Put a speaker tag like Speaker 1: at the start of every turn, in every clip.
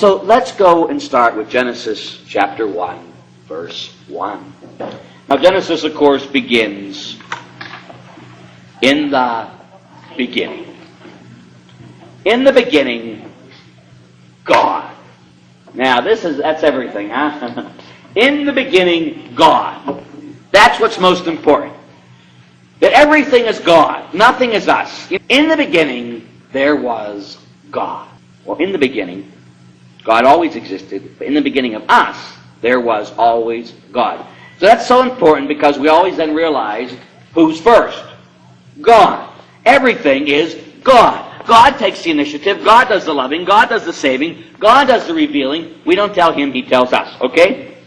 Speaker 1: so let's go and start with Genesis chapter 1, verse 1. Now Genesis, of course, begins in the beginning. In the beginning, God. Now that's everything, huh? In the beginning, God. That's what's most important. That everything is God. Nothing is us. In the beginning, there was God. Well, in the beginning, God always existed. But in the beginning of us, there was always God. So that's so important because we always then realize who's first. God. Everything is God. God takes the initiative. God does the loving. God does the saving. God does the revealing. We don't tell Him. He tells us. Okay?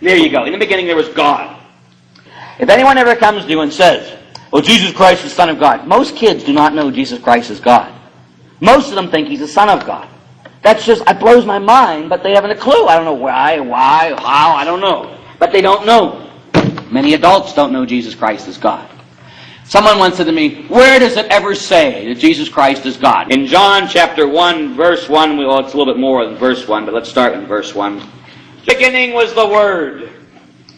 Speaker 1: There you go. In the beginning there was God. If anyone ever comes to you and says, well, Jesus Christ is the Son of God. Most kids do not know Jesus Christ is God. Most of them think He's the Son of God. It blows my mind, but they haven't a clue. I don't know why, how, I don't know. But they don't know. Many adults don't know Jesus Christ is God. Someone once said to me, where does it ever say that Jesus Christ is God? In John chapter 1, verse 1, well, it's a little bit more than verse 1, but let's start in verse 1. Beginning was the Word.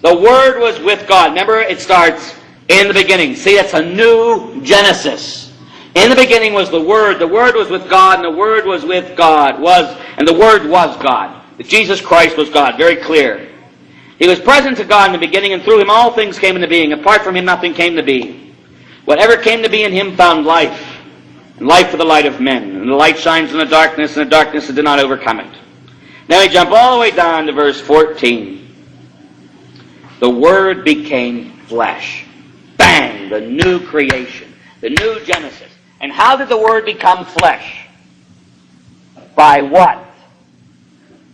Speaker 1: The Word was with God. Remember, it starts in the beginning. See, that's a new Genesis. In the beginning was the Word. The Word was with God, and the Word was with God. And the Word was God. That Jesus Christ was God. Very clear. He was present to God in the beginning, and through Him all things came into being. Apart from Him, nothing came to be. Whatever came to be in Him found life, and life for the light of men. And the light shines in the darkness, and the darkness did not overcome it. Now we jump all the way down to verse 14. The Word became flesh. Bang! The new creation. The new Genesis. And how did the Word become flesh? By what?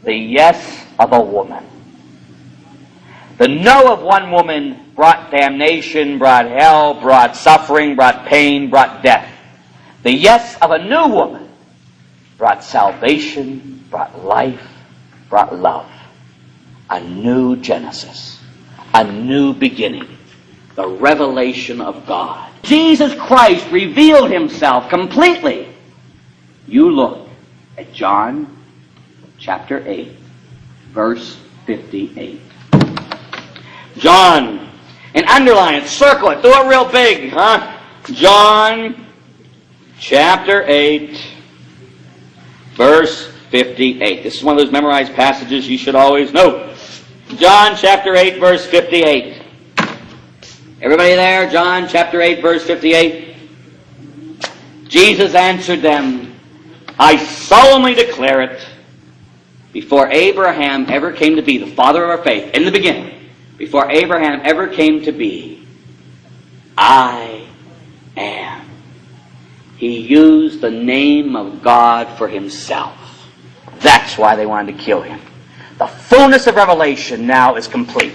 Speaker 1: The yes of a woman. The no of one woman brought damnation, brought hell, brought suffering, brought pain, brought death. The yes of a new woman brought salvation, brought life, brought love. A new Genesis. A new beginning. The revelation of God. Jesus Christ revealed Himself completely. You look at John chapter 8, verse 58. John, and underline it, circle it, do it real big, huh? John chapter 8, verse 58. This is one of those memorized passages you should always know. John chapter 8, verse 58. Everybody there? John chapter 8, verse 58. Jesus answered them, I solemnly declare it, before Abraham ever came to be, the father of our faith, in the beginning, before Abraham ever came to be, I am. He used the name of God for Himself. That's why they wanted to kill Him. The fullness of revelation now is complete.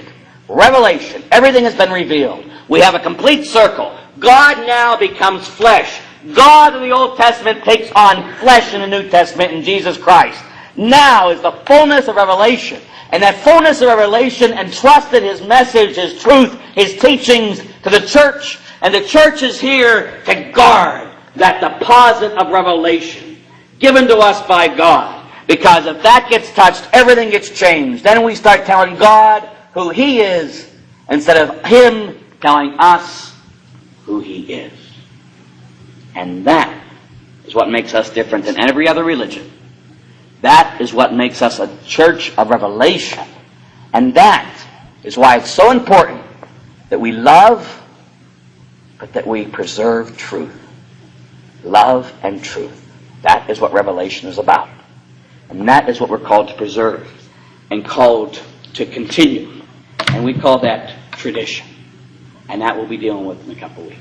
Speaker 1: Revelation. Everything has been revealed. We have a complete circle. God now becomes flesh. God in the Old Testament takes on flesh in the New Testament in Jesus Christ. Now is the fullness of revelation. And that fullness of revelation entrusted His message, His truth, His teachings to the church. And the church is here to guard that deposit of revelation given to us by God. Because if that gets touched, everything gets changed. Then we start telling God who He is instead of Him telling us who He is. And that is what makes us different than every other religion. That is what makes us a church of revelation. And that is why it's so important that we love, but that we preserve truth. Love and truth. That is what revelation is about. And that is what we're called to preserve and called to continue. And we call that tradition. And that we'll be dealing with in a couple weeks.